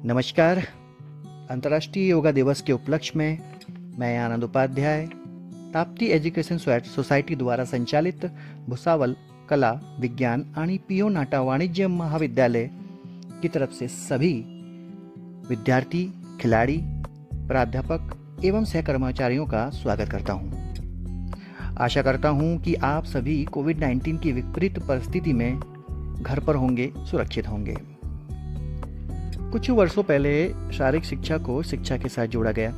नमस्कार। अंतर्राष्ट्रीय योगा दिवस के उपलक्ष्य में मैं आनंद उपाध्याय ताप्ती एजुकेशन सोसाइटी द्वारा संचालित भुसावल कला विज्ञान आणि पीओ नाटा वाणिज्य महाविद्यालय की तरफ से सभी विद्यार्थी, खिलाड़ी, प्राध्यापक एवं सहकर्मचारियों का स्वागत करता हूं। आशा करता हूं कि आप सभी कोविड-19 की विपरीत परिस्थिति में घर पर होंगे, सुरक्षित होंगे। कुछ वर्षों पहले शारीरिक शिक्षा को शिक्षा के साथ जोड़ा गया।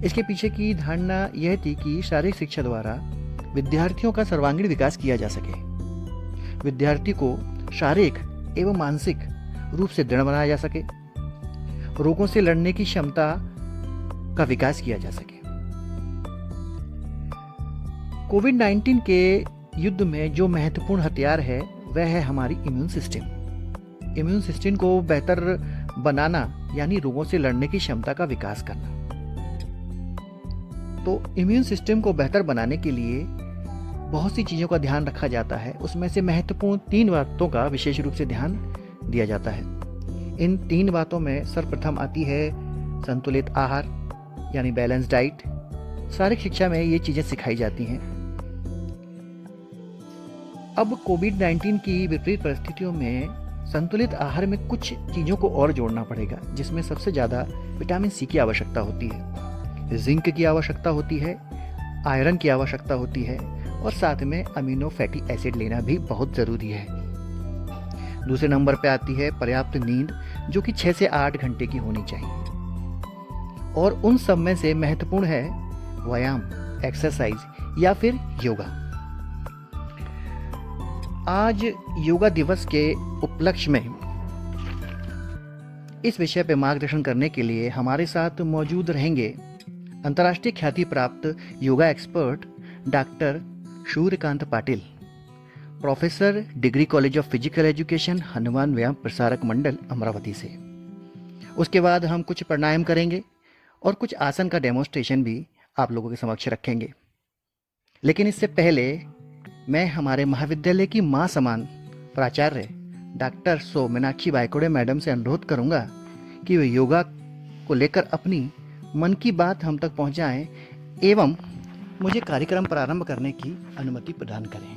इसके पीछे की धारणा यह थी कि शारीरिक शिक्षा द्वारा विद्यार्थियों का सर्वांगीण विकास किया जा सके, विद्यार्थी को शारीरिक एवं मानसिक रूप से दृढ़ बनाया जा सके, रोगों से लड़ने की क्षमता का विकास किया जा सके। कोविड-19 के युद्ध में जो महत्वपूर्ण हथियार है वह है हमारी इम्यून सिस्टम। इम्यून सिस्टम को बेहतर बनाना यानी रोगों से लड़ने की क्षमता का विकास करना। तो इम्यून सिस्टम को बेहतर बनाने के लिए बहुत सी चीज़ों का ध्यान रखा जाता है। उसमें से महत्वपूर्ण 3 बातों का विशेष रूप से ध्यान दिया जाता है। इन 3 बातों में सर्वप्रथम आती है संतुलित आहार यानी बैलेंस डाइट। शारीरिक शिक्षा में ये चीज़ें सिखाई जाती हैं। अब कोविड-19 की विपरीत परिस्थितियों में संतुलित आहार में कुछ चीज़ों को और जोड़ना पड़ेगा, जिसमें सबसे ज़्यादा विटामिन सी की आवश्यकता होती है, जिंक की आवश्यकता होती है, आयरन की आवश्यकता होती है और साथ में अमीनो फैटी एसिड लेना भी बहुत ज़रूरी है। दूसरे नंबर पे आती है पर्याप्त नींद, जो कि 6 से 8 घंटे की होनी चाहिए। और उन सब में से महत्वपूर्ण है व्यायाम, एक्सरसाइज या फिर योगा। आज योगा दिवस के उपलक्ष्य में इस विषय पर मार्गदर्शन करने के लिए हमारे साथ मौजूद रहेंगे अंतर्राष्ट्रीय ख्याति प्राप्त yoga expert doctor Suryakant Patil, professor, degree college of physical education, Hanuman Vyayam Prasarak मंडल, अमरावती से। उसके बाद हम कुछ प्राणायाम करेंगे और कुछ आसन का डेमोन्स्ट्रेशन भी आप लोगों के समक्ष रखेंगे। लेकिन इससे पहले मैं हमारे महाविद्यालय की मां समान प्राचार्य डॉक्टर मीनाक्षी बायकोड़े मैडम से अनुरोध करूंगा कि वे योगा को लेकर अपनी मन की बात हम तक पहुंचाएं एवं मुझे कार्यक्रम प्रारंभ करने की अनुमति प्रदान करें।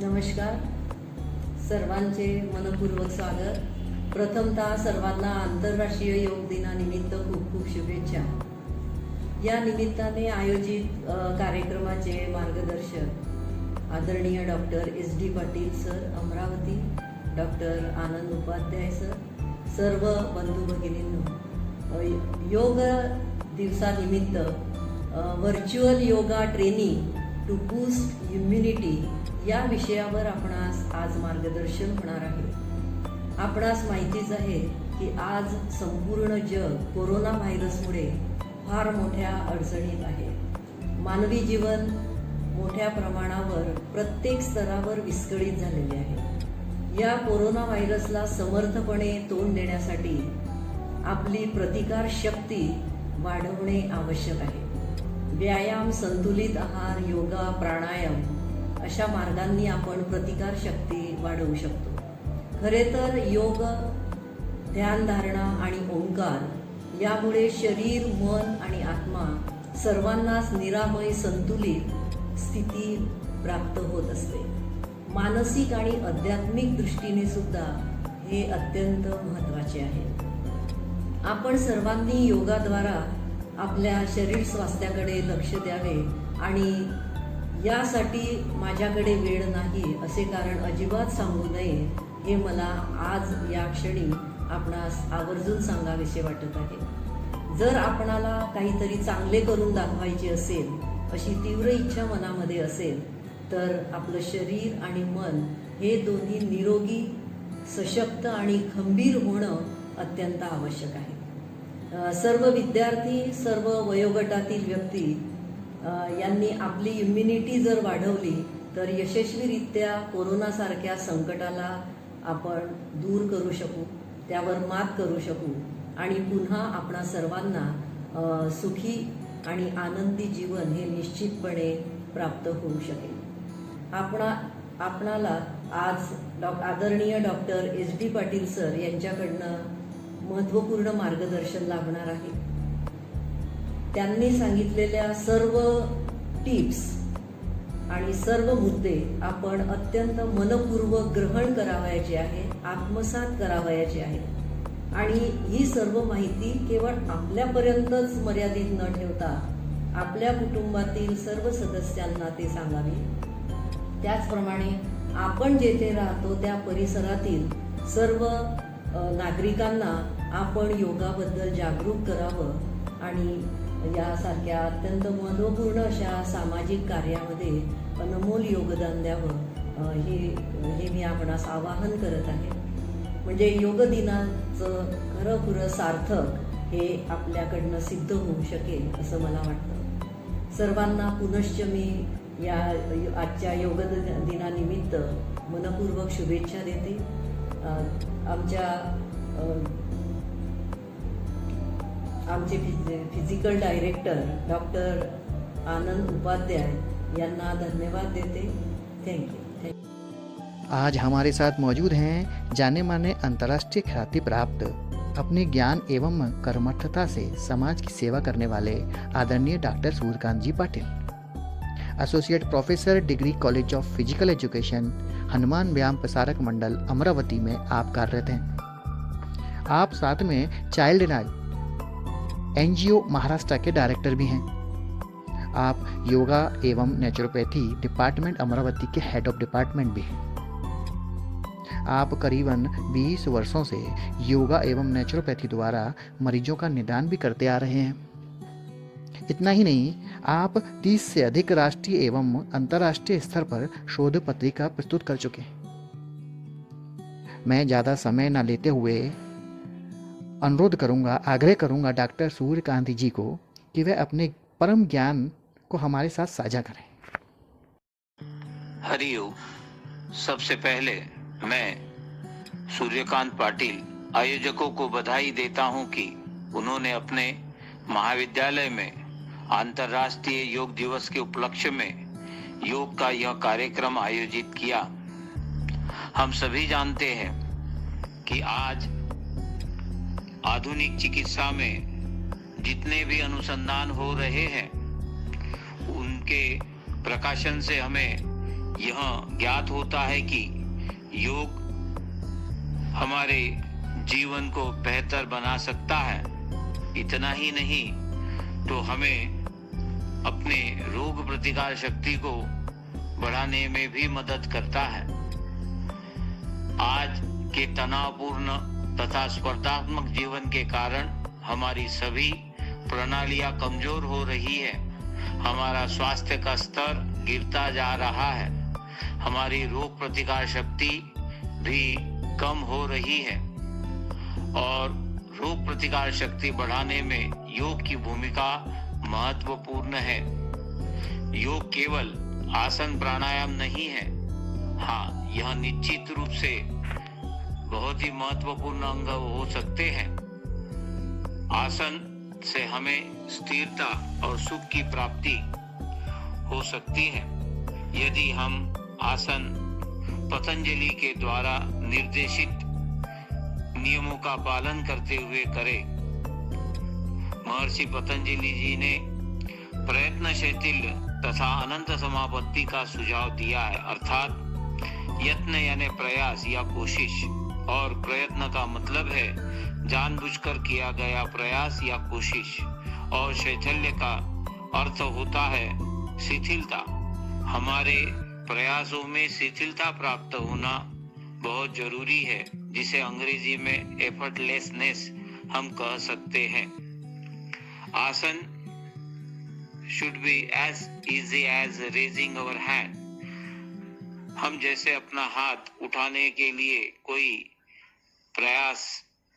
नमस्कार, सर्वांचे मनपूर्वक स्वागत। प्रथमतः सर्वांना आंतरराष्ट्रीय योग दिनानिमित्त खूप खूप शुभेच्छा। या निमित्ताने आयोजित कार्यक्रमाचे मार्गदर्शक आदरणीय doctor SD Patil sir, Amravati, doctor Anand Upadhyay sir, सर्व बंधू भगिनींनो, योग दिवसानिमित्त virtual yoga training to boost immunity या विषयावर आपणास आज मार्गदर्शन होणार आहे। आपणास माहितीच आहे की आज संपूर्ण जग कोरोना व्हायरसमुळे फार मोठ्या अडचणीत आहे। मानवी जीवन मोठ्या प्रमाणावर प्रत्येक स्तरावर विस्कळीत झालेले आहे। या कोरोना व्हायरसला समर्थपणे तोंड देण्यासाठी आपली प्रतिकार शक्ती वाढवणे आवश्यक आहे। व्यायाम, संतुलित आहार, योगा, प्राणायाम अशा मार्गांनी आपण प्रतिकार शक्ती वाढवू शकतो। खरे तर योग, ध्यानधारणा आणि ओंकार यामुळे शरीर, मन आणि आत्मा सर्वांनाच निरामय संतुलित स्थिती प्राप्त होत असते। मानसिक आणि आध्यात्मिक दृष्टीने सुद्धा हे अत्यंत महत्त्वाचे आहे। आपण सर्वांनी योगाद्वारा आपल्या शरीर स्वास्थ्याकडे लक्ष द्यावे आणि यासाठी माझ्याकडे वेळ नाही असे कारण अजिबात सांगू नये, हे मला आज या क्षणी आपणास आवर्जून सांगावेसे वाटत आहे। जर आपणाला काहीतरी चांगले करून दाखवायचे असेल अशी तीव्र इच्छा मनामध्ये असेल तर आपलं शरीर आणि मन हे दोन्ही निरोगी, सशक्त आणि खंबीर होणं अत्यंत आवश्यक आहे। सर्व विद्यार्थी, सर्व वयोगटातील व्यक्ती यांनी आपली इम्युनिटी जर वाढवली तर यशस्वीरित्या कोरोनासारख्या संकटाला आपण दूर करू शकू, त्यावर मात करू शकू आणि पुन्हा आपणा सर्वांना सुखी आणि आनंदी जीवन हे निश्चितपणे प्राप्त होऊ शकेल। आपणाला आज आदरणीय डॉक्टर SD पाटील सर यांच्याकडनं महत्त्वपूर्ण मार्गदर्शन लाभणार आहे. त्यांनी सांगितलेल्या सर्व टिप्स आणि सर्व मुद्दे आपण अत्यंत मनपूर्वक ग्रहण करावयाचे आहे, आत्मसात करावयाचे आहे आणि ही सर्व माहिती केवळ आपल्यापर्यंतच मर्यादित न ठेवता आपल्या कुटुंबातील सर्व सदस्यांना ते सांगावी. त्याचप्रमाणे आपण जेथे राहतो त्या परिसरातील सर्व नागरिकांना आपण योगाबद्दल जागरूक करावं आणि यासारख्या अत्यंत महत्त्वपूर्ण अशा सामाजिक कार्यामध्ये अनमोल योगदान द्यावं हे मी आपणास आवाहन करत आहे. म्हणजे योग दिनाचं खरंखुरं सार्थक हे आपल्याकडनं सिद्ध होऊ शकेल असं मला वाटतं. सर्वांना पुनश्च मी या आजच्या योग दिनानिमित्त मनपूर्वक शुभेच्छा देते. आमचे physical director doctor Anand Upadhyay यांना धन्यवाद देते. Thank you. आज हमारे साथ मौजूद हैं जाने माने अंतर्राष्ट्रीय ख्याति प्राप्त अपने ज्ञान एवं कर्मठता से समाज की सेवा करने वाले आदरणीय doctor Suryakant ji Patil, associate professor, degree college of physical education, Hanuman Vyayam Prasarak मंडल, अमरावती में आप कार्यरत हैं. आप साथ में चाइल्ड राइट NGO महाराष्ट्र के डायरेक्टर भी हैं. आप योगा एवं नेचुरोपैथी डिपार्टमेंट अमरावती के हेड ऑफ डिपार्टमेंट भी हैं. आप करीबन 20 वर्षों से योगा एवं नेचुरोपैथी द्वारा मरीजों का निदान भी करते आ रहे हैं. इतना ही नहीं, आप 30 से अधिक राष्ट्रीय एवं अंतर्राष्ट्रीय स्तर पर शोध पत्रिका प्रस्तुत कर चुके हैं. मैं ज़्यादा समय न लेते हुए आग्रह करूंगा डॉक्टर सूर्यकांत जी को कि वह अपने परम ज्ञान को हमारे साथ साझा करें. हरिओम. सबसे पहले मैं सूर्यकांत पाटिल आयोजकों को बधाई देता हूं कि उन्होंने अपने महाविद्यालय में अंतर्राष्ट्रीय योग दिवस के उपलक्ष्य में योग का यह कार्यक्रम आयोजित किया. हम सभी जानते हैं कि आज आधुनिक चिकित्सा में जितने भी अनुसंधान हो रहे हैं उनके प्रकाशन से हमें यह ज्ञात होता है कि योग हमारे जीवन को बेहतर बना सकता है. इतना ही नहीं तो हमें अपने रोग प्रतिकार शक्ति को बढ़ाने में भी मदद करता है. आज के तनावपूर्ण तथा स्पर्धात्मक जीवन के कारण हमारी सभी प्रणालियां कमजोर हो रही है. हमारा स्वास्थ्य का स्तर गिरता जा रहा है. हमारी रोग प्रतिकार शक्ति भी कम हो रही है और रोग प्रतिकार शक्ति बढ़ाने में योग की भूमिका महत्वपूर्ण है. योग केवल आसन प्राणायाम नहीं है. हाँ, यह निश्चित रूप से बहुत ही महत्वपूर्ण अंग हो सकते हैं. आसन से हमें स्थिरता और सुख की प्राप्ति हो सकती है यदि हम आसन पतंजलि के द्वारा निर्देशित नियमों का पालन करते हुए करें. महर्षि पतंजलि जी ने प्रयत्न शैथिल्य तथा अनंत समापत्ति का सुझाव दिया है. अर्थात यत्न यानी प्रयास या कोशिश, और प्रयत्न का मतलब है जानबूझकर किया गया प्रयास या कोशिश, और शैथिल्य का अर्थ होता है शिथिलता. हमारे प्रयासों में शिथिलता प्राप्त होना बहुत जरूरी है, जिसे अंग्रेजी में एफर्टलेसनेस हम कह सकते हैं. आसन should be as easy as raising our hand. हम जैसे अपना हाथ उठाने के लिए कोई प्रयास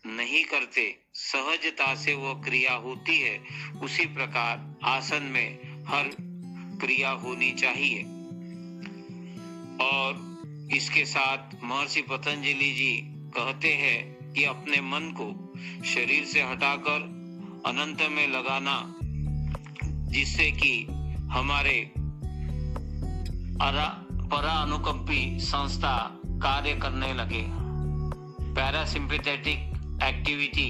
नहीं करते, सहजता से वो क्रिया होती है, उसी प्रकार आसन में हर क्रिया होनी चाहिए. और इसके साथ महर्षि पतंजलि जी कहते हैं कि अपने मन को शरीर से हटाकर अनंत में लगाना, जिससे कि हमारे परानुकंपी संस्था कार्य करने लगे। पैरासिम्पैथेटिक एक्टिविटी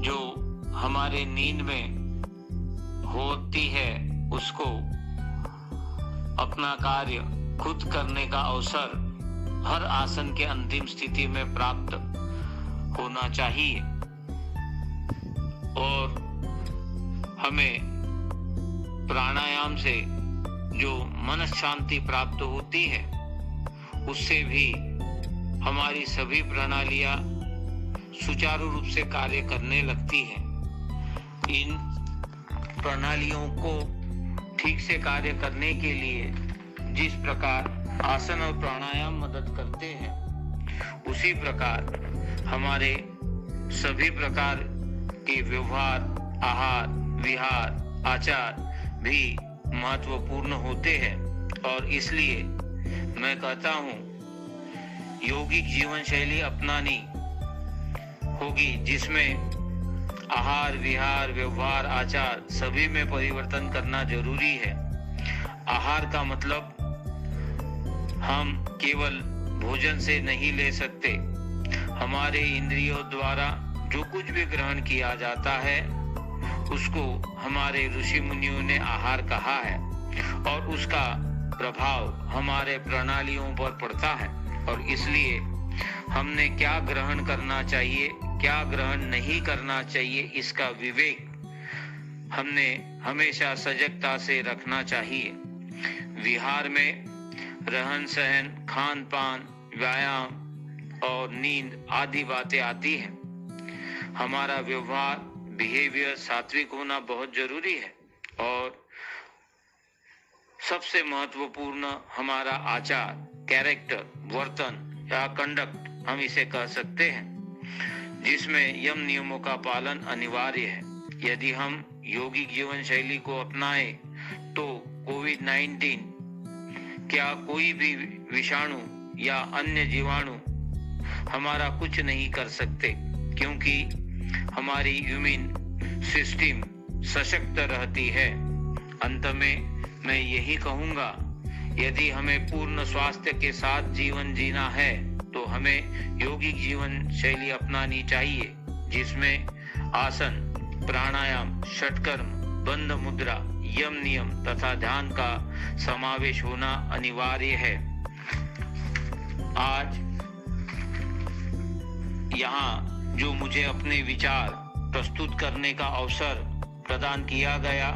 जो हमारे नींद में होती है उसको अपना कार्य खुद करने का अवसर हर आसन के अंतिम स्थिति में प्राप्त होना चाहिए और हमें प्राणायाम से जो मन शांति प्राप्त होती है उससे भी हमारी सभी प्रणालियां सुचारू रूप से कार्य करने लगती हैं। इन प्रणालियों को ठीक से कार्य करने के लिए जिस प्रकार आसन और प्राणायाम मदद करते हैं उसी प्रकार हमारे सभी प्रकार के व्यवहार, आहार, विहार, आचार भी महत्वपूर्ण होते हैं और इसलिए मैं कहता हूँ यौगिक जीवन शैली अपनानी होगी जिसमें आहार, विहार, व्यवहार, आचार सभी में परिवर्तन करना जरूरी है। आहार का मतलब हम केवल भोजन से नहीं ले सकते। हमारे इंद्रियों द्वारा जो कुछ भी ग्रहण किया जाता है उसको हमारे ऋषि मुनियों ने आहार कहा है और उसका प्रभाव हमारे प्रणालियों पर पड़ता है और इसलिए हमने क्या ग्रहण करना चाहिए, क्या ग्रहण नहीं करना चाहिए, इसका विवेक हमने हमेशा सजगता से रखना चाहिए। विहार में रहन सहन, खान पान, व्यायाम और नींद आदि बातें आती हैं। हमारा व्यवहार, बिहेवियर सात्विक होना बहुत जरूरी है और सबसे महत्वपूर्ण हमारा आचार, कैरेक्टर, वर्तन या कंडक्ट हम इसे कह सकते हैं जिसमें यम नियमों का पालन अनिवार्य है। यदि हम योगिक जीवन शैली को अपनाएं तो कोविड-19 क्या कोई भी विषाणु या अन्य जीवाणु हमारा कुछ नहीं कर सकते क्योंकि हमारी इम्यून सिस्टम सशक्त रहती है। अंत में मैं यही कहूंगा, यदि हमें पूर्ण स्वास्थ्य के साथ जीवन जीना है तो हमें यौगिक जीवन शैली अपनानी चाहिए जिसमें आसन, प्राणायाम, षटकर्म, बंध मुद्रा, यम नियम तथा ध्यान का समावेश होना अनिवार्य है। आज यहाँ जो मुझे अपने विचार प्रस्तुत करने का अवसर प्रदान किया गया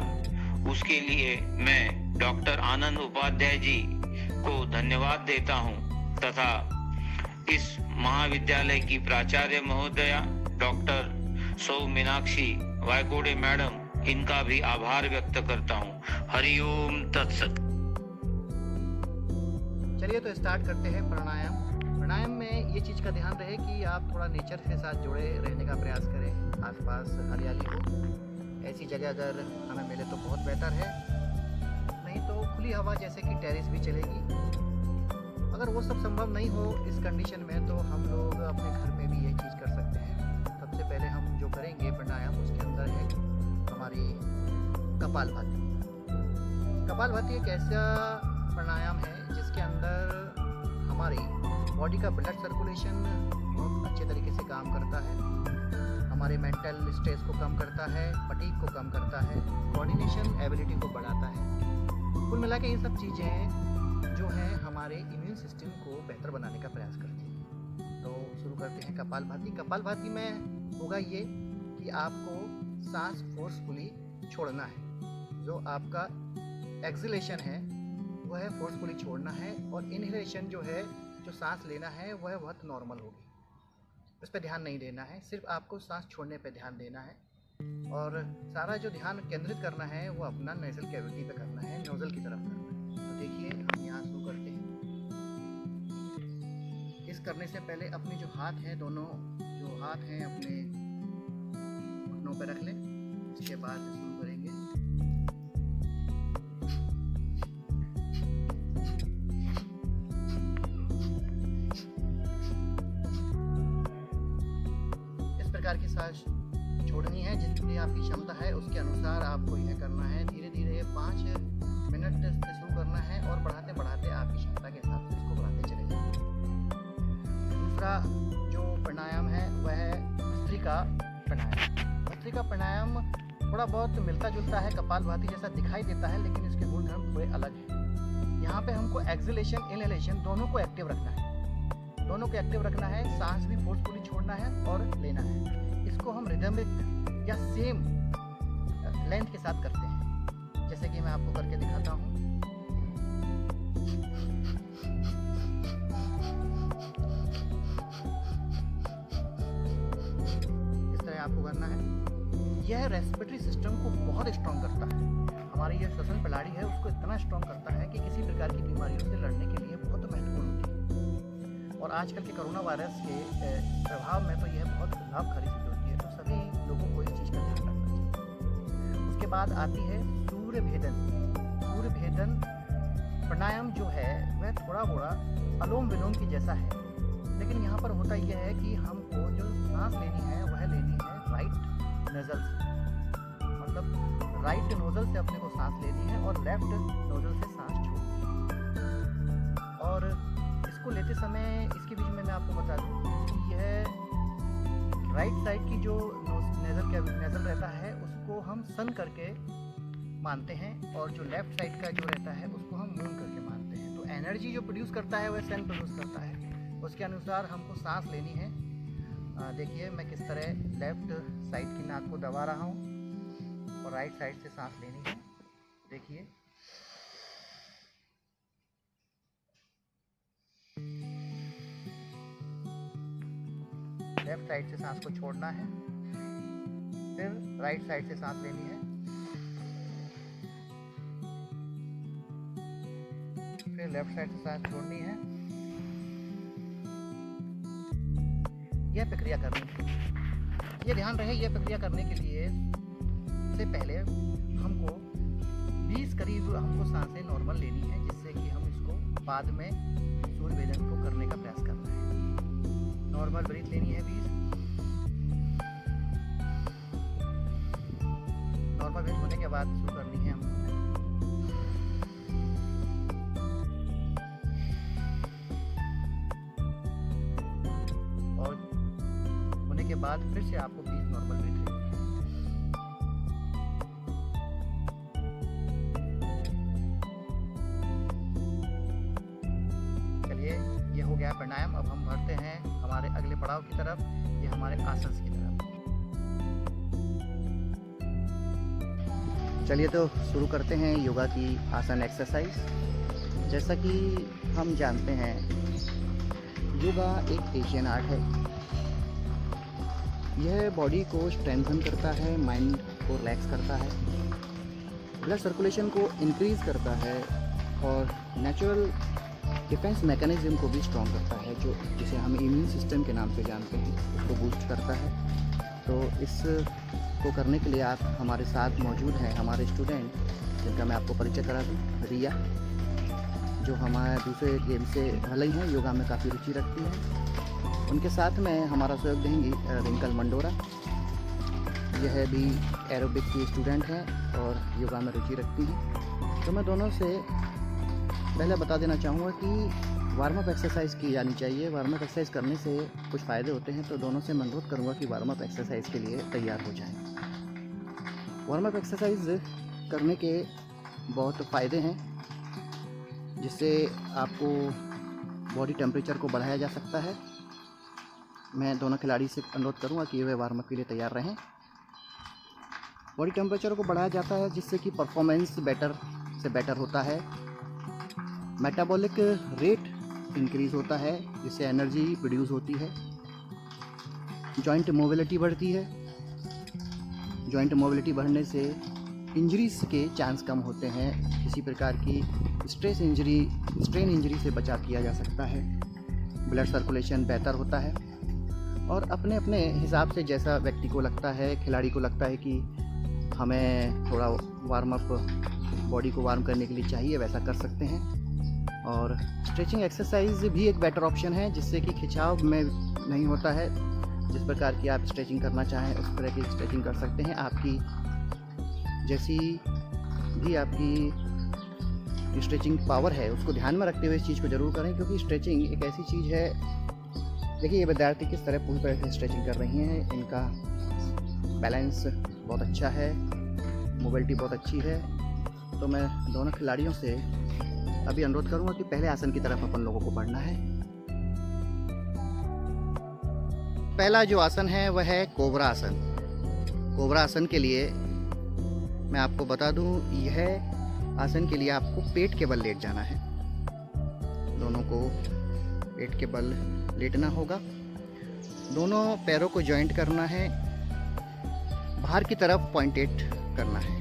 उसके लिए मैं डॉक्टर आनंद उपाध्याय जी को धन्यवाद देता हूँ तथा इस महाविद्यालय की प्राचार्य महोदया डॉक्टर सौ मीनाक्षी वायकोड़े मैडम इनका भी आभार व्यक्त करता हूँ। हरिओम तत्सत। चलिए तो स्टार्ट करते हैं प्राणायाम। प्राणायाम में ये चीज़ का ध्यान रहे कि आप थोड़ा नेचर के साथ जुड़े रहने का प्रयास करें। आसपास हरियाली हो, ऐसी जगह अगर हमें मिले तो बहुत बेहतर है, नहीं तो खुली हवा जैसे कि टेरेस भी चलेगी। अगर वो सब संभव नहीं हो इस कंडीशन में तो हम लोग अपने घर में भी ये चीज़ कर सकते हैं। सबसे पहले हम जो करेंगे प्राणायाम उसके अंदर है हमारी कपालभाति। कपालभाति एक ऐसा प्राणायाम है जिसके अंदर हमारी बॉडी का ब्लड सर्कुलेशन बहुत अच्छे तरीके से काम करता है, हमारे मेंटल स्ट्रेस को कम करता है, फटीग को कम करता है, कोऑर्डिनेशन एबिलिटी को बढ़ाता है। कुल मिला के ये सब चीज़ें जो हैं हमारे इम्यून सिस्टम को बेहतर बनाने का प्रयास करती हैं। तो शुरू करते हैं कपालभाति। कपालभाति में होगा ये कि आपको सांस फोर्सफुली छोड़ना है। जो आपका एक्सलेशन है वह फोर्सफुली छोड़ना है और इनहेलेशन जो है, जो सांस लेना है वह बहुत नॉर्मल होगी। उस पर ध्यान नहीं देना है, सिर्फ आपको सांस छोड़ने पर ध्यान देना है और सारा जो ध्यान केंद्रित करना है वो अपना नेजल कैविटी पे करना है, नोजल की तरफ करना है। तो देखिए हम यहाँ शुरू करते हैं। इस करने से पहले अपने जो हाथ हैं, दोनों जो हाथ हैं अपने घुटनों पे रख लें। इसके बाद शुरू करेंगे। इस प्रकार की सांस छोड़नी है, जितनी आपकी क्षमता है उसके अनुसार आपको यह करना है। धीरे धीरे 5 मिनट से शुरू करना है और बढ़ाते बढ़ाते आपकी क्षमता के हिसाब से इसको बढ़ाते चले जाएं। दूसरा जो प्राणायाम है वह है भस्त्रिका प्राणायाम। भस्त्रिका प्राणायाम थोड़ा बहुत मिलता जुलता है, कपालभाति जैसा दिखाई देता है, लेकिन इसके गुणधर्म थोड़े अलग हैं। यहाँ पे हमको एक्सहेलेशन इनहेलेशन दोनों को एक्टिव रखना है, दोनों को एक्टिव रखना है, सांस भी फोर्सफुली छोड़ना है और लेना है। इसको हम रिदमिक या सेम लेंथ के साथ करते हैं, जैसे कि मैं आपको करके दिखाता हूँ। इस तरह आपको करना है। यह रेस्पिरेटरी सिस्टम को बहुत स्ट्रॉन्ग करता है। हमारी यह श्वसन प्रणाली है उसको इतना स्ट्रॉन्ग करता है कि किसी प्रकार की बीमारियों से लड़ने के लिए बहुत महत्वपूर्ण होती है। और आजकल के कोरोना वायरस के प्रभाव में तो यह बहुत लाभकारी सिद्ध होती है, तो सभी लोगों को इस चीज़ का ध्यान रखना चाहिए। उसके बाद आती है सूर्य भेदन। सूर्य भेदन प्राणायाम जो है वह थोड़ा मोड़ा अलोम विलोम की जैसा है, लेकिन यहाँ पर होता यह है कि हमको जो सांस लेनी है वह लेनी है राइट नोजल से, मतलब राइट नोजल से अपने को सांस लेनी है और लेफ्ट नोजल से सांस छोड़नी है। और इसको लेते समय इसके बीच में मैं आपको बता दूं कि यह राइट साइड की जो नेजल रहता है उसको हम सन करके मानते हैं, और जो लेफ्ट साइड का जो रहता है उसको हम मून करके मानते हैं। तो एनर्जी जो प्रोड्यूस करता है वह सन प्रोड्यूस करता है, उसके अनुसार हमको सांस लेनी है। देखिए मैं किस तरह लेफ्ट साइड की नाक को दबा रहा हूँ और राइट साइड से सांस लेनी है। देखिए लेफ्ट साइड से सांस को छोड़ना है, फिर राइट साइड से सांस लेनी है, फिर लेफ्ट साइड से सांस छोड़नी है। यह प्रक्रिया करनी है। ये ध्यान रहे, यह प्रक्रिया करने के लिए से पहले हमको 20 करीब हमको सांसें नॉर्मल लेनी है, जिससे कि हम इसको बाद में सूर्य भेदन को करने का प्रयास करना है। नॉर्मल ब्रीथ लेनी है 20। नॉर्मल ब्रीथ होने के बाद शुरू करनी है हमको। और होने के बाद फिर से आपको 20 नॉर्मल ब्रीथ लेनी है। चलिए ये हो गया प्राणायाम। अब हम बढ़ते हैं हमारे अगले पड़ाव की तरफ, ये हमारे आसन की तरफ। चलिए तो शुरू करते हैं योगा की आसन एक्सरसाइज। जैसा कि हम जानते हैं योगा एक एशियन आर्ट है। यह बॉडी को स्ट्रेंथन करता है, माइंड को रिलैक्स करता है, ब्लड सर्कुलेशन को इंक्रीज करता है और नेचुरल डिफेंस मैकेनिज्म को भी स्ट्रॉन्ग करता है, जो जिसे हम इम्यून सिस्टम के नाम से जानते हैं, उसको बूस्ट करता है। तो इसको करने के लिए आप हमारे साथ मौजूद हैं हमारे स्टूडेंट, जिनका मैं आपको परिचय करा दूँ। रिया, जो हमारे दूसरे गेम से भले ही हैं, योगा में काफ़ी रुचि रखती है। उनके साथ में हमारा सहयोग देंगी रिंकल मंडोरा। यह भी एरोबिक की स्टूडेंट हैं और योगा में रुचि रखती हैं। तो मैं दोनों से पहले बता देना चाहूँगा कि वार्म अप एक्सरसाइज की जानी चाहिए। वार्म अप एक्सरसाइज करने से कुछ फ़ायदे होते हैं, तो दोनों से मैं अनुरोध करूँगा कि वार्म अप एक्सरसाइज के लिए तैयार हो जाएं। वार्म अप एक्सरसाइज करने के बहुत फ़ायदे हैं, जिससे आपको बॉडी टेम्परेचर को बढ़ाया जा सकता है। मैं दोनों खिलाड़ी से अनुरोध करूँगा कि वे वार्म अप के लिए तैयार रहें। बॉडी टेम्परेचर को बढ़ाया जाता है जिससे कि परफॉर्मेंस बेटर से बेटर होता है। मेटाबॉलिक रेट इंक्रीज़ होता है, जिससे एनर्जी प्रोड्यूस होती है। जॉइंट मोबिलिटी बढ़ती है। जॉइंट मोबिलिटी बढ़ने से इंजरीज के चांस कम होते हैं। किसी प्रकार की स्ट्रेन इंजरी से बचाव किया जा सकता है। ब्लड सर्कुलेशन बेहतर होता है और अपने अपने हिसाब से जैसा व्यक्ति को लगता है, खिलाड़ी को लगता है कि हमें थोड़ा वार्म अप बॉडी को वार्म करने के लिए चाहिए, वैसा कर सकते हैं। और स्ट्रेचिंग एक्सरसाइज भी एक बेटर ऑप्शन है, जिससे कि खिंचाव में नहीं होता है। जिस प्रकार की आप स्ट्रेचिंग करना चाहें उस तरह की स्ट्रेचिंग कर सकते हैं। आपकी जैसी भी आपकी स्ट्रेचिंग पावर है उसको ध्यान में रखते हुए इस चीज़ को ज़रूर करें, क्योंकि स्ट्रेचिंग एक ऐसी चीज़ है देखिए ये विद्यार्थी किस तरह पूरी तरह से स्ट्रेचिंग कर रही हैं। इनका बैलेंस बहुत अच्छा है, मोबिलिटी बहुत अच्छी है। तो मैं दोनों खिलाड़ियों से अभी अनुरोध करूंगा कि पहले आसन की तरफ अपन लोगों को बढ़ना है। पहला जो आसन है वह है कोबरा आसन। कोबरा आसन के लिए मैं आपको बता दूं, यह आसन के लिए आपको पेट के बल लेट जाना है। दोनों को पेट के बल लेटना होगा। दोनों पैरों को जॉइंट करना है, बाहर की तरफ पॉइंटेड करना है।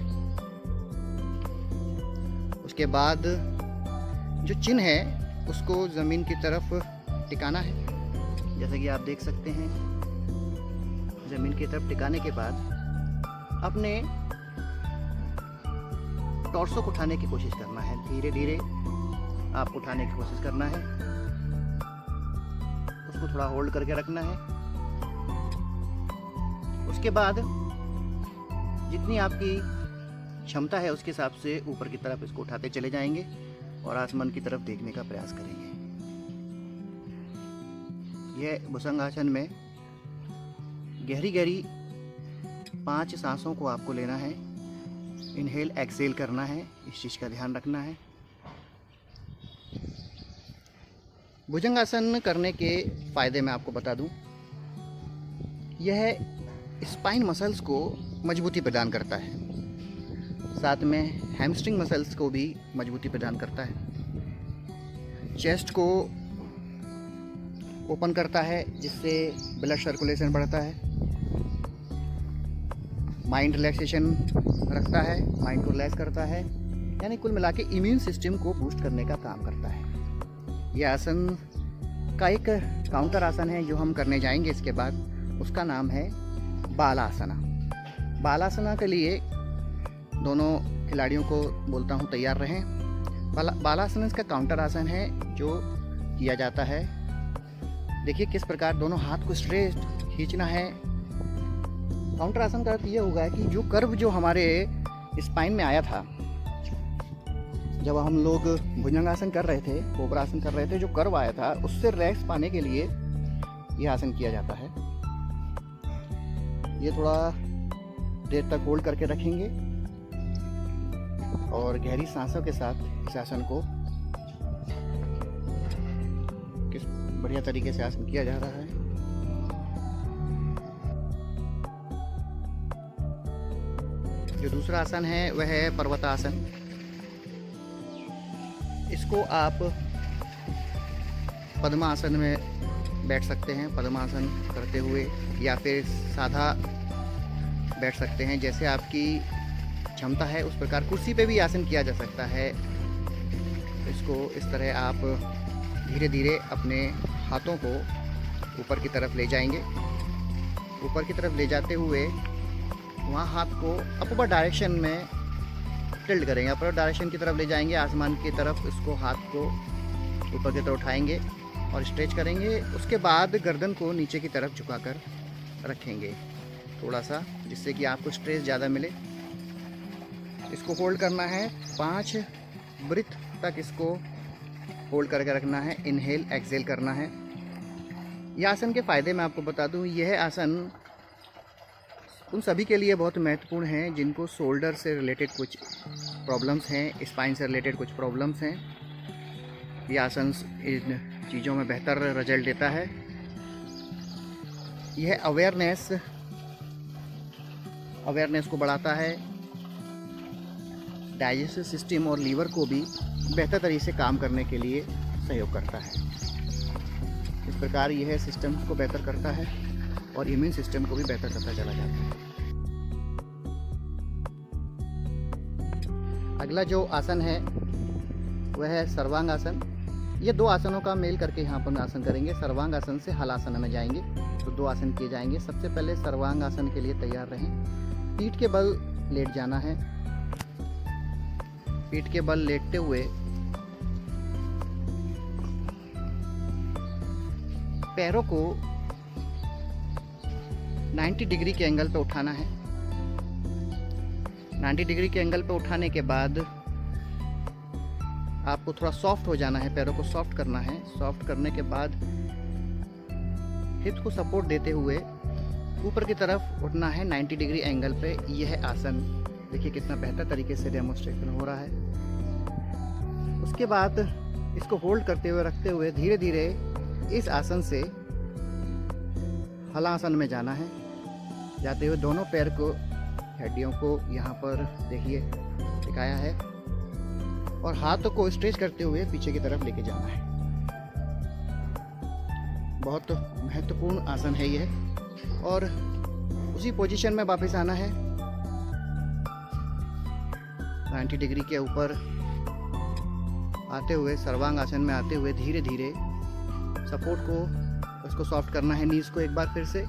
उसके बाद जो चिन्ह है उसको ज़मीन की तरफ टिकाना है, जैसा कि आप देख सकते हैं। ज़मीन की तरफ टिकाने के बाद अपने टॉर्सो को उठाने की कोशिश करना है। धीरे धीरे आप उठाने की कोशिश करना है, उसको थोड़ा होल्ड करके रखना है। उसके बाद जितनी आपकी क्षमता है उसके हिसाब से ऊपर की तरफ इसको उठाते चले जाएंगे और आसमान की तरफ देखने का प्रयास करेंगे। यह भुजंगासन में गहरी गहरी 5 सांसों को आपको लेना है। इनहेल एक्सेल करना है, इस चीज़ का ध्यान रखना है। भुजंगासन करने के फ़ायदे मैं आपको बता दूं, यह स्पाइन मसल्स को मजबूती प्रदान करता है, साथ में हैमस्ट्रिंग मसल्स को भी मजबूती प्रदान करता है। चेस्ट को ओपन करता है जिससे ब्लड सर्कुलेशन बढ़ता है। माइंड रिलैक्सेशन रखता है, माइंड को रिलैक्स करता है, यानी कुल मिला के इम्यून सिस्टम को बूस्ट करने का काम करता है। यह आसन का एक काउंटर आसन है जो हम करने जाएंगे इसके बाद। उसका नाम है बालासना। बालासना के लिए दोनों खिलाड़ियों को बोलता हूँ तैयार रहें। बालासना इसका काउंटर आसन है जो किया जाता है। देखिए किस प्रकार दोनों हाथ को स्ट्रेट खींचना है। काउंटर आसन का अर्थ ये होगा कि जो कर्व जो हमारे स्पाइन में आया था जब हम लोग भुजंगासन कर रहे थे, कोबरा आसन कर रहे थे, जो कर्व आया था उससे रिलैक्स पाने के लिए यह आसन किया जाता है। ये थोड़ा देर तक होल्ड करके रखेंगे और गहरी सांसों के साथ इस आसन को किस बढ़िया तरीके से आसन किया जा रहा है। जो दूसरा आसन है वह है पर्वतासन। इसको आप पद्मासन में बैठ सकते हैं, पद्मासन करते हुए, या फिर साधा बैठ सकते हैं। जैसे आपकी क्षमता है उस प्रकार कुर्सी पे भी आसन किया जा सकता है। इसको इस तरह आप धीरे धीरे अपने हाथों को ऊपर की तरफ ले जाएंगे। ऊपर की तरफ ले जाते हुए वहाँ हाथ को अपर डायरेक्शन में टिल्ट करेंगे, अपर डायरेक्शन की तरफ ले जाएंगे, आसमान की तरफ इसको हाथ को ऊपर की तरफ उठाएंगे और स्ट्रेच करेंगे। उसके बाद गर्दन को नीचे की तरफ झुकाकर रखेंगे थोड़ा सा, जिससे कि आपको स्ट्रेच ज़्यादा मिले। इसको होल्ड करना है 5 ब्रीथ तक, इसको होल्ड करके रखना है। इनहेल एक्सेल करना है। यह आसन के फ़ायदे मैं आपको बता दूं, यह आसन उन सभी के लिए बहुत महत्वपूर्ण है जिनको शोल्डर से रिलेटेड कुछ प्रॉब्लम्स हैं, स्पाइन से रिलेटेड कुछ प्रॉब्लम्स हैं। यह आसन इन चीज़ों में बेहतर रिजल्ट देता है। यह अवेयरनेस को बढ़ाता है। डाइजेस्टिव सिस्टम और लीवर को भी बेहतर तरीके से काम करने के लिए सहयोग करता है। इस प्रकार यह सिस्टम को बेहतर करता है और इम्यून सिस्टम को भी बेहतर करता चला जाता है। अगला जो आसन है वह है सर्वांग आसन। ये 2 आसनों का मेल करके यहाँ पर आसन करेंगे। सर्वांग आसन से हलासन में जाएंगे, तो 2 आसन किए जाएंगे। सबसे पहले सर्वांग आसन के लिए तैयार रहें। पीठ के बल लेट जाना है। पीठ के बल लेटते हुए पैरों को 90 डिग्री के एंगल पे उठाना है। 90 डिग्री के एंगल पे उठाने के बाद आपको थोड़ा सॉफ्ट हो जाना है, पैरों को सॉफ्ट करना है। सॉफ्ट करने के बाद हिप्स को सपोर्ट देते हुए ऊपर की तरफ उठना है 90 डिग्री एंगल पे। यह आसन देखिए कितना बेहतर तरीके से डेमोन्स्ट्रेशन हो रहा है। उसके बाद इसको होल्ड करते हुए रखते हुए धीरे धीरे इस आसन से हलासन में जाना है। जाते हुए दोनों पैर को, हड्डियों को यहाँ पर देखिए टिकाया है और हाथों को स्ट्रेच करते हुए पीछे की तरफ लेके जाना है। बहुत महत्वपूर्ण आसन है यह। और उसी पोजीशन में वापस आना है 90 डिग्री के ऊपर आते हुए, सर्वांग आसन में आते हुए धीरे धीरे सपोर्ट को, उसको सॉफ्ट करना है नीज को एक बार फिर से,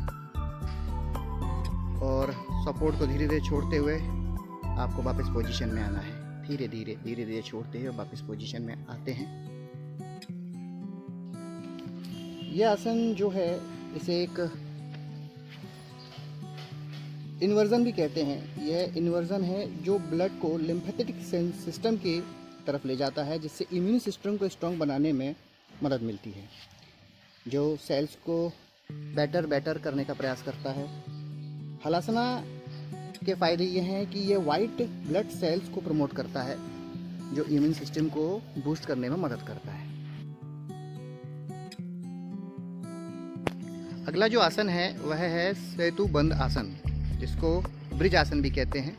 और सपोर्ट को धीरे धीरे छोड़ते हुए आपको वापस पोजीशन में आना है। धीरे धीरे छोड़ते हुए वापस पोजीशन में आते हैं। यह आसन जो है इसे एक इन्वर्जन भी कहते हैं। यह इन्वर्जन है जो ब्लड को लिम्फेटिक सिस्टम की तरफ ले जाता है, जिससे इम्यून सिस्टम को स्ट्रॉन्ग बनाने में मदद मिलती है, जो सेल्स को बेटर करने का प्रयास करता है। हलासना के फ़ायदे ये हैं कि ये वाइट ब्लड सेल्स को प्रमोट करता है, जो इम्यून सिस्टम को बूस्ट करने में मदद करता है। अगला जो आसन है वह है सेतु बंद आसन, जिसको ब्रिज आसन भी कहते हैं।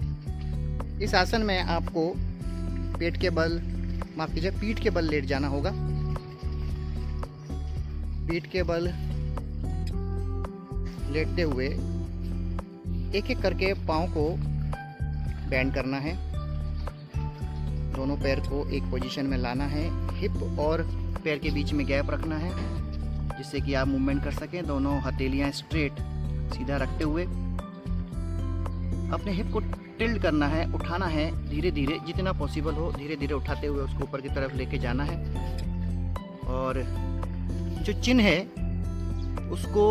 इस आसन में आपको पीठ के बल लेट जाना होगा। पीठ के बल लेटते हुए एक एक करके पाँव को बेंड करना है। दोनों पैर को एक पोजीशन में लाना है। हिप और पैर के बीच में गैप रखना है, जिससे कि आप मूवमेंट कर सकें। दोनों हथेलियां स्ट्रेट सीधा रखते हुए अपने हिप को टिल्ट करना है, उठाना है धीरे धीरे, जितना पॉसिबल हो धीरे धीरे उठाते हुए उसको ऊपर की तरफ लेके जाना है। और जो चिन है उसको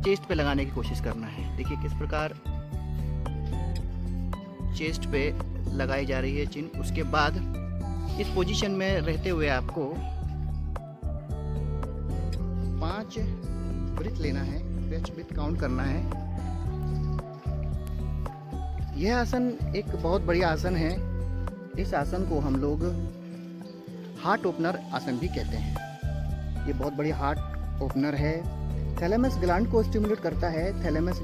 चेस्ट पे लगाने की कोशिश करना है। देखिए किस प्रकार चेस्ट पे लगाई जा रही है चिन। उसके बाद इस पोजीशन में रहते हुए आपको 5 ब्रीथ लेना है, ब्रीथ काउंट करना है। यह आसन एक बहुत बढ़िया आसन है। इस आसन को हम लोग हार्ट ओपनर आसन भी कहते हैं। ये बहुत बढ़िया हार्ट ओपनर है। थैलेमस ग्लैंड को स्टिमुलेट करता है। थैलेमस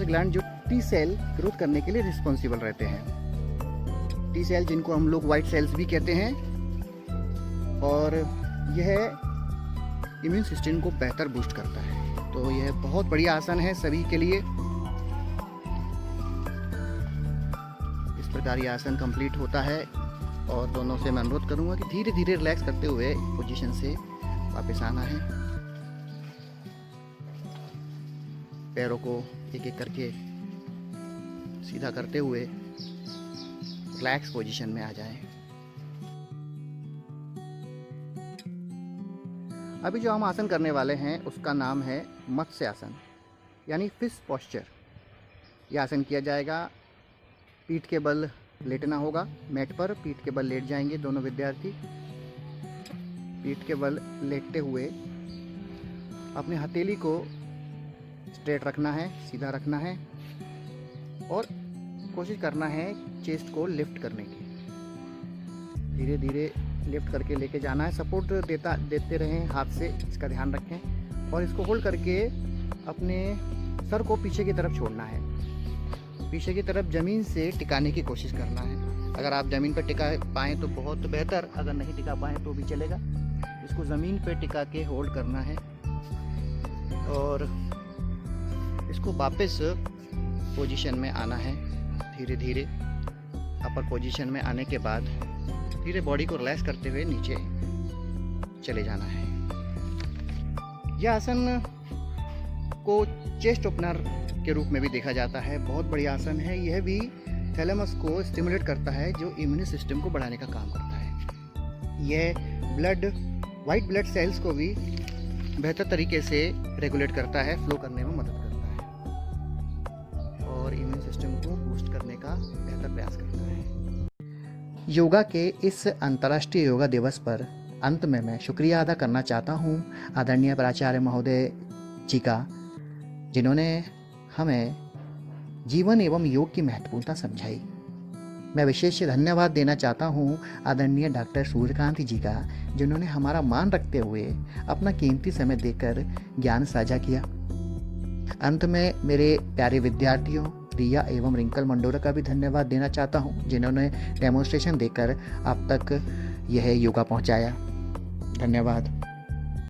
ग्लैंड जो टी सेल ग्रोथ करने के लिए रिस्पॉन्सिबल रहते हैं। टी सेल जिनको हम लोग वाइट सेल्स भी कहते हैं, और यह इम्यून सिस्टम को बेहतर बूस्ट करता है। तो यह बहुत बढ़िया आसन है सभी के लिए। इस प्रकार यह आसन कंप्लीट होता है, और दोनों से मैं अनुरोध करूंगा कि धीरे धीरे रिलैक्स करते हुए पोजीशन से वापस आना है। पैरों को एक एक करके सीधा करते हुए रिलैक्स पोजीशन में आ जाएं। अभी जो हम आसन करने वाले हैं उसका नाम है मत्स्य आसन, यानी फिश पोस्चर। यह आसन किया जाएगा, पीठ के बल लेटना होगा मैट पर। पीठ के बल लेट जाएंगे दोनों विद्यार्थी। पीठ के बल लेटते हुए अपने हथेली को स्ट्रेट रखना है, सीधा रखना है, और कोशिश करना है चेस्ट को लिफ्ट करने की। धीरे धीरे लिफ्ट करके लेके जाना है। सपोर्ट देते रहें हाथ से, इसका ध्यान रखें। और इसको होल्ड करके अपने सर को पीछे की तरफ छोड़ना है। पीछे की तरफ ज़मीन से टिकाने की कोशिश करना है। अगर आप ज़मीन पर टिका पाएँ तो बहुत बेहतर, अगर नहीं टिका पाएँ तो भी चलेगा। इसको ज़मीन पर टिका के होल्ड करना है, और इसको वापस पोजीशन में आना है धीरे धीरे। अपर पोजीशन में आने के बाद धीरे बॉडी को रिलैक्स करते हुए नीचे चले जाना है। यह आसन को चेस्ट ओपनर के रूप में भी देखा जाता है। बहुत बढ़िया आसन है। यह भी थैलेमस को स्टिमुलेट करता है, जो इम्यून सिस्टम को बढ़ाने का काम करता है। यह वाइट ब्लड सेल्स को भी बेहतर तरीके से रेगुलेट करता है, फ्लो करने में मदद करता है, और इम्यून सिस्टम को बूस्ट करने का बेहतर प्रयास करता है। योगा के इस अंतर्राष्ट्रीय योगा दिवस पर अंत में मैं शुक्रिया अदा करना चाहता हूँ आदरणीय प्राचार्य महोदय जी का, जिन्होंने हमें जीवन एवं योग की महत्वपूर्णता समझाई। मैं विशेष धन्यवाद देना चाहता हूँ आदरणीय डॉक्टर सूर्यकांत जी का, जिन्होंने हमारा मान रखते हुए अपना कीमती समय देकर ज्ञान साझा किया। अंत में मेरे प्यारे विद्यार्थियों रिया एवं रिंकल मंडोरा का भी धन्यवाद देना चाहता हूँ, जिन्होंने डेमोन्स्ट्रेशन देकर आप तक यह योगा पहुँचाया। धन्यवाद।